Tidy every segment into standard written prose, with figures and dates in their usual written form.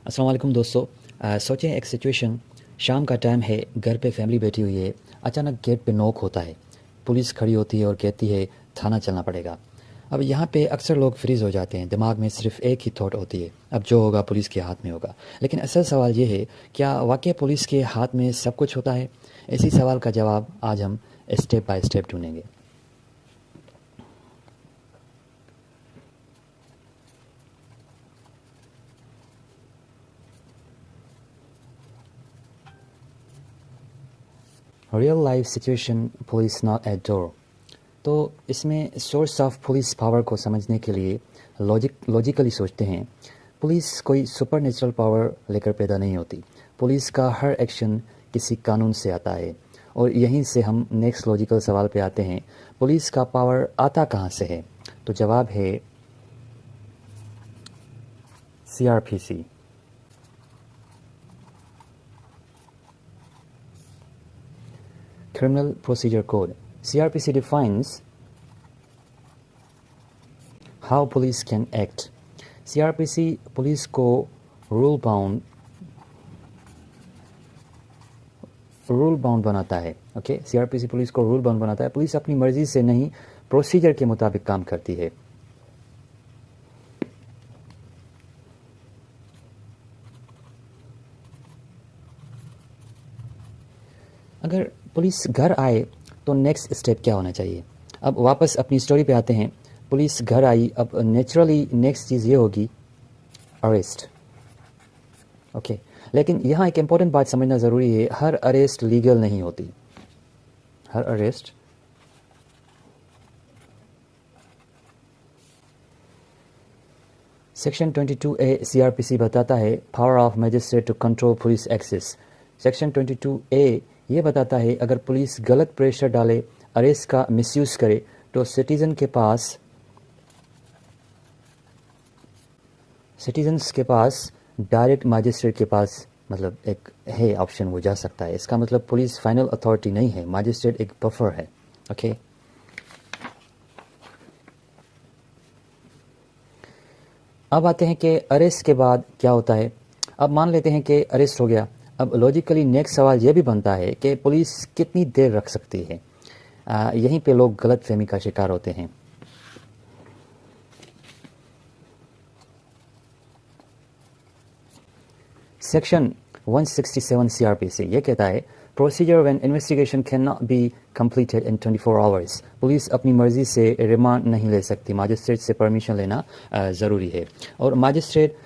अस्सलाम वालेकुम दोस्तों। सोचें एक सिचुएशन, शाम का टाइम है, घर पे फैमिली बैठी हुई है, अचानक गेट पे नॉक होता है। पुलिस खड़ी होती है और कहती है थाना चलना पड़ेगा। अब यहाँ पे अक्सर लोग फ्रीज़ हो जाते हैं, दिमाग में सिर्फ एक ही थॉट होती है, अब जो होगा पुलिस के हाथ में होगा। लेकिन असल सवाल ये है, क्या वाकई पुलिस के हाथ में सब कुछ होता है? इसी सवाल का जवाब आज हम स्टेप बाय स्टेप ढूंढेंगे। Real life situation, police not at door. तो इसमें सोर्स ऑफ पुलिस पावर को समझने के लिए लॉजिकली सोचते हैं। पुलिस कोई सुपर नेचुरल पावर लेकर पैदा नहीं होती। पुलिस का हर एक्शन किसी कानून से आता है। और यहीं से हम नेक्स्ट लॉजिकल सवाल पे आते हैं, पुलिस का पावर आता कहाँ से है? तो जवाब है CRPC, Criminal Procedure Code. CRPC defines how police can act. CRPC police को रूल बाउंड बनाता है। ओके, CRPC पुलिस को रूल बाउंड बनाता है। पुलिस अपनी मर्जी से नहीं, प्रोसीजर के मुताबिक काम करती है। अगर पुलिस घर आए तो नेक्स्ट स्टेप क्या होना चाहिए? अब वापस अपनी स्टोरी पे आते हैं। पुलिस घर आई, अब नेचुरली नेक्स्ट चीज़ ये होगी अरेस्ट। ओके, लेकिन यहाँ एक इम्पॉर्टेंट बात समझना ज़रूरी है, हर अरेस्ट लीगल नहीं होती। हर अरेस्ट सेक्शन 22A CRPC बताता है power of magistrate to control police access. Section 22A ये बताता है अगर पुलिस गलत प्रेशर डाले, अरेस्ट का मिसयूज करे, तो सिटीजन्स के पास डायरेक्ट मैजिस्ट्रेट के पास मतलब एक है ऑप्शन, वो जा सकता है। इसका मतलब पुलिस फाइनल अथॉरिटी नहीं है, मैजिस्ट्रेट एक बफर है। ओके, अब आते हैं कि अरेस्ट के बाद क्या होता है। अब मान लेते हैं कि अरेस्ट हो गया। अब लॉजिकली नेक्स्ट सवाल यह भी बनता है कि पुलिस कितनी देर रख सकती है। यहीं पे लोग गलत फहमी का शिकार होते हैं। सेक्शन 167 CRPC ये कहता है procedure when investigation can not be completed in 24 hours. Police अपनी मर्जी से रिमांड नहीं ले सकती, मैजिस्ट्रेट से परमिशन लेना ज़रूरी है। और मैजिस्ट्रेट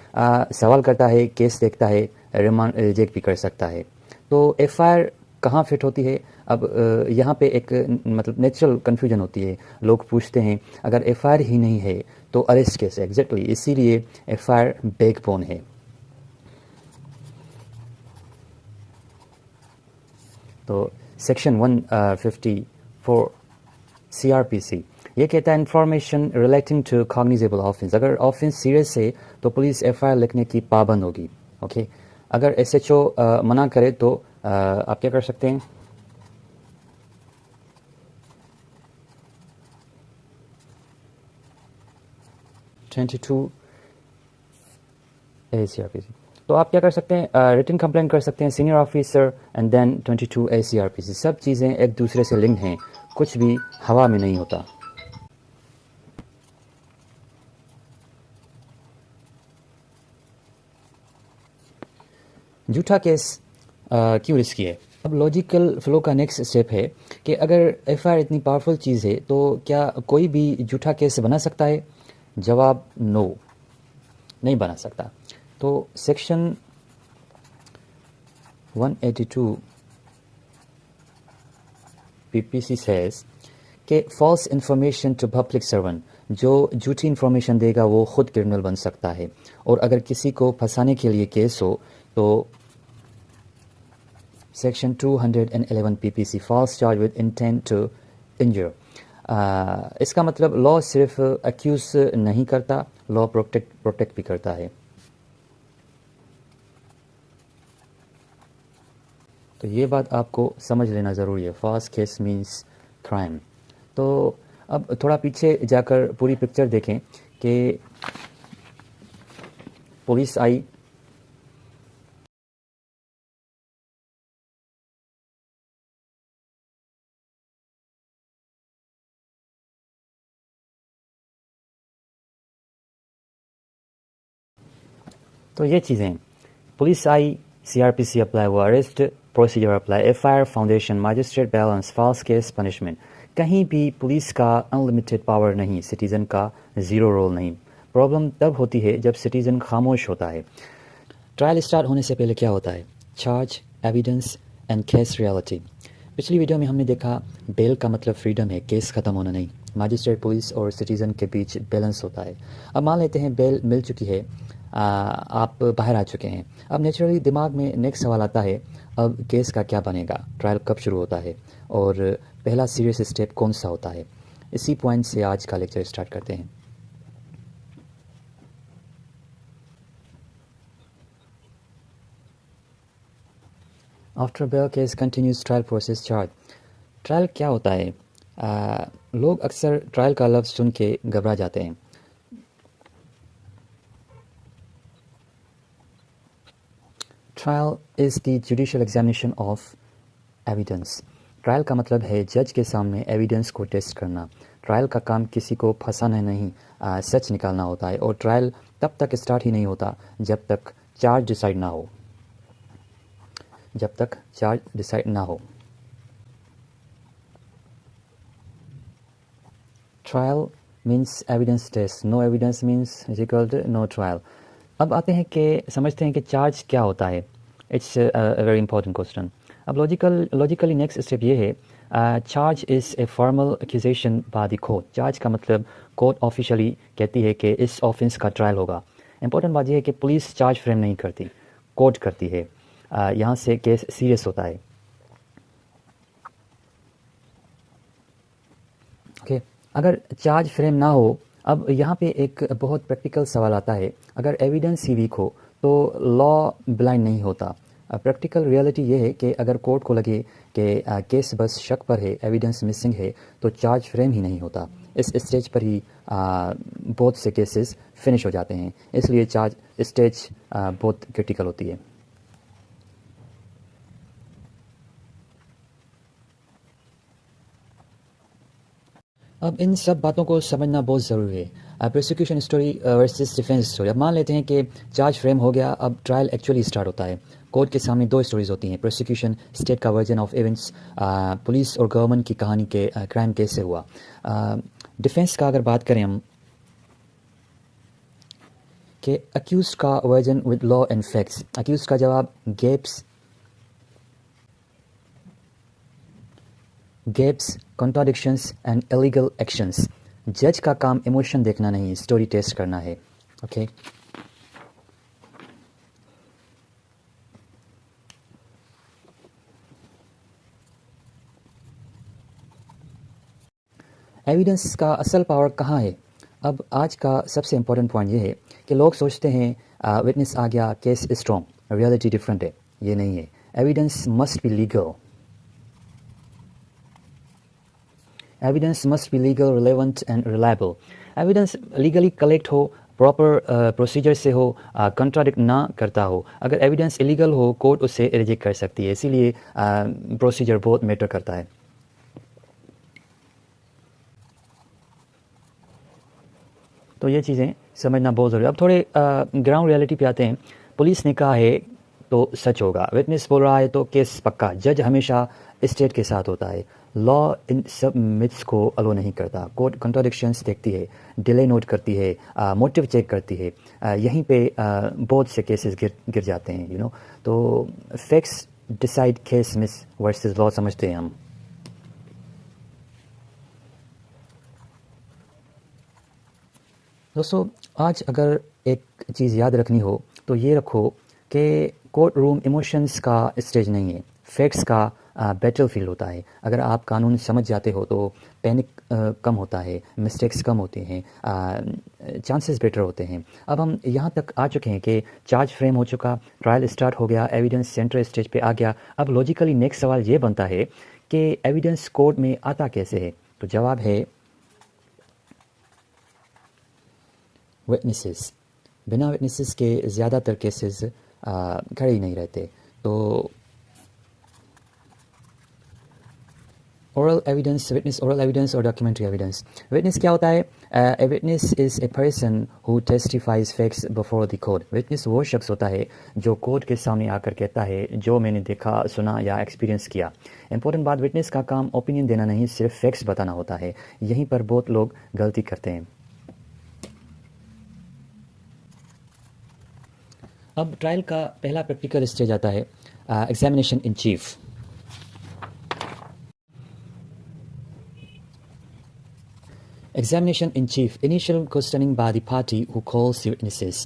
सवाल करता है, केस देखता है, रिमांड रिजेक्ट भी कर सकता है। तो FIR कहाँ फिट होती है? अब यहाँ पे एक मतलब नेचुरल कन्फ्यूजन होती है। लोग पूछते हैं अगर FIR ही नहीं है तो अरेस्ट कैसे? एग्जैक्टली इसीलिए FIR बैकबोन है। तो सेक्शन 154 CRPC ये कहता है information relating to cognizable offence. अगर ऑफेंस सीरियस है तो पुलिस FIR लिखने की पाबंद होगी। ओके, अगर SHO मना करे तो आप क्या कर सकते हैं? CRPC तो आप क्या कर सकते हैं? रिटन कंप्लेंट कर सकते हैं senior officer and then 22A CRPC। सब चीज़ें एक दूसरे से लिंक हैं, कुछ भी हवा में नहीं होता। झूठा केस क्यों रिस्की है? अब लॉजिकल फ्लो का नेक्स्ट स्टेप है कि अगर FIR इतनी पावरफुल चीज़ है तो क्या कोई भी झूठा केस बना सकता है? जवाब नो, नहीं बना सकता। तो सेक्शन 182 PPC सेज कि false information to public servant, जो झूठी इन्फॉर्मेशन देगा वो खुद क्रिमिनल बन सकता है। और अगर किसी को फंसाने के लिए केस हो तो section 211 PPC false charge with intent to injure. इसका मतलब लॉ सिर्फ अक्यूज नहीं करता, लॉ प्रोटेक्ट भी करता है। तो ये बात आपको समझ लेना ज़रूरी है। False case means crime. तो अब थोड़ा पीछे जाकर पूरी पिक्चर देखें कि पुलिस आई, तो ये चीज़ें पुलिस आई, CRPC अप्लाई हुआ, arrest procedure apply, FIR foundation, magistrate balance, false case punishment, कहीं भी पुलिस का अनलिमिटेड पावर नहीं, सिटीज़न का ज़ीरो रोल नहीं। प्रॉब्लम तब होती है जब सिटीज़न खामोश होता है। ट्रायल स्टार्ट होने से पहले क्या होता है? Charge, evidence and case reality. पिछली वीडियो में हमने देखा बेल का मतलब फ्रीडम है, केस ख़त्म होना नहीं। मजिस्ट्रेट, पुलिस और सिटीज़न के बीच बैलेंस होता है। अब मान लेते हैं बेल मिल चुकी है, आप बाहर आ चुके हैं। अब नेचुरली दिमाग में नेक्स्ट सवाल आता है, अब केस का क्या बनेगा, ट्रायल कब शुरू होता है और पहला सीरियस स्टेप कौन सा होता है। इसी पॉइंट से आज का लेक्चर स्टार्ट करते हैं। After bail case continues trial process charge. Trial क्या होता है? लोग अक्सर ट्रायल का लफ्ज़ सुन के घबरा जाते हैं। Trial is the judicial examination of evidence. Trial का मतलब है जज के सामने एविडेंस को टेस्ट करना। ट्रायल का काम किसी को फंसाना नहीं, सच निकालना होता है। और ट्रायल तब तक स्टार्ट ही नहीं होता जब तक चार्ज डिसाइड ना हो, जब तक चार्ज डिसाइड ना हो। Trial means evidence test, no evidence means is equal to no trial. अब आते हैं कि समझते हैं कि चार्ज क्या होता है। It's a very important question. अब लॉजिकली नेक्स्ट स्टेप ये है, charge is a formal accusation by the court. Charge का मतलब कोर्ट ऑफिशियली कहती है कि इस ऑफेंस का ट्रायल होगा। इंपॉर्टेंट बात यह है कि पुलिस चार्ज फ्रेम नहीं करती, कोर्ट करती है। यहाँ से केस सीरियस होता है। ओके, अगर चार्ज फ्रेम ना हो, अब यहाँ पे एक बहुत प्रैक्टिकल सवाल आता है। अगर एविडेंस ही वीक हो तो लॉ ब्लाइंड नहीं होता। प्रैक्टिकल रियलिटी ये है कि अगर कोर्ट को लगे कि केस बस शक पर है, एविडेंस मिसिंग है, तो चार्ज फ्रेम ही नहीं होता। इस स्टेज पर ही बहुत से केसेस फिनिश हो जाते हैं। इसलिए चार्ज स्टेज बहुत क्रिटिकल होती है। अब इन सब बातों को समझना बहुत ज़रूरी है। Prosecution story versus defence story. अब मान लेते हैं कि चार्ज फ्रेम हो गया, अब ट्रायल एक्चुअली स्टार्ट होता है। कोर्ट के सामने दो स्टोरीज होती हैं। प्रोसिक्यूशन स्टेट का वर्जन ऑफ इवेंट्स, पुलिस और गवर्नमेंट की कहानी के क्राइम कैसे हुआ। डिफेंस का अगर बात करें हम, कि अक्यूज का version with law and facts. Accuse का जवाब gaps, contradictions and illegal actions. जज का काम इमोशन देखना नहीं, स्टोरी टेस्ट करना है। ओके, एविडेंस का असल पावर कहाँ है? अब आज का सबसे इम्पोर्टेंट पॉइंट ये है कि लोग सोचते हैं विटनेस आ गया, केस स्ट्रॉन्ग। रियलिटी डिफरेंट है, ये नहीं है। Evidence must be legal. Evidence must be legal, relevant and reliable. Evidence legally collect हो, प्रॉपर प्रोसीजर से हो, कंट्राडिक्ट ना करता हो। अगर एविडेंस इलीगल हो, कोर्ट उसे रिजेक्ट कर सकती है। इसीलिए प्रोसीजर बहुत मैटर करता है। तो ये चीज़ें समझना बहुत ज़रूरी है। अब थोड़े ग्राउंड रियलिटी पे आते हैं। पुलिस ने कहा है तो सच होगा, विटनेस बोल रहा है तो केस पक्का। जज हमेशा स्टेट के साथ होता है। लॉ इन सब मिथ्स को अलो नहीं करता। कोर्ट कंट्राडिक्शंस देखती है, डिले नोट करती है, मोटिव चेक करती है। यहीं पे बहुत से केसेस गिर जाते हैं, तो facts decide case miss versus law समझते हैं हम। दोस्तों, आज अगर एक चीज़ याद रखनी हो तो ये रखो कि कोर्ट रूम इमोशंस का स्टेज नहीं है, फैक्ट्स का बैटल फील्ड होता है। अगर आप कानून समझ जाते हो तो पैनिक कम होता है, मिस्टेक्स कम होते हैं, चांसेस बेटर होते हैं। अब हम यहाँ तक आ चुके हैं कि चार्ज फ्रेम हो चुका, ट्रायल स्टार्ट हो गया, एविडेंस सेंट्रल स्टेज पे आ गया। अब लॉजिकली नेक्स्ट सवाल ये बनता है कि एविडेंस कोर्ट में आता कैसे है? तो जवाब है विटनेसेस। बिना विटनेसेस के ज़्यादातर केसेस खड़े ही नहीं रहते। तो oral evidence, witness oral evidence or documentary evidence. Witness क्या होता है? A witness is a person who testifies facts before the court. Witness वो शख्स होता है जो कोर्ट के सामने आकर कहता है जो मैंने देखा, सुना या एक्सपीरियंस किया. इंपॉर्टेंट बात, विटनेस का काम ओपिनियन देना नहीं, सिर्फ फैक्ट्स बताना होता है. यहीं पर बहुत लोग गलती करते हैं. अब ट्रायल का पहला प्रैक्टिकल स्टेज आता है examination in chief. Examination in chief, initial questioning by the party who calls the witness.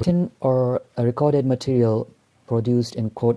written or recorded material produced in court.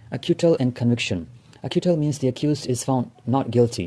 acquittal and conviction. Acquittal means the accused is found not guilty.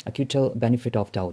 Acquittal benefit of doubt.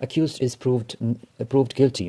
accused is proved guilty.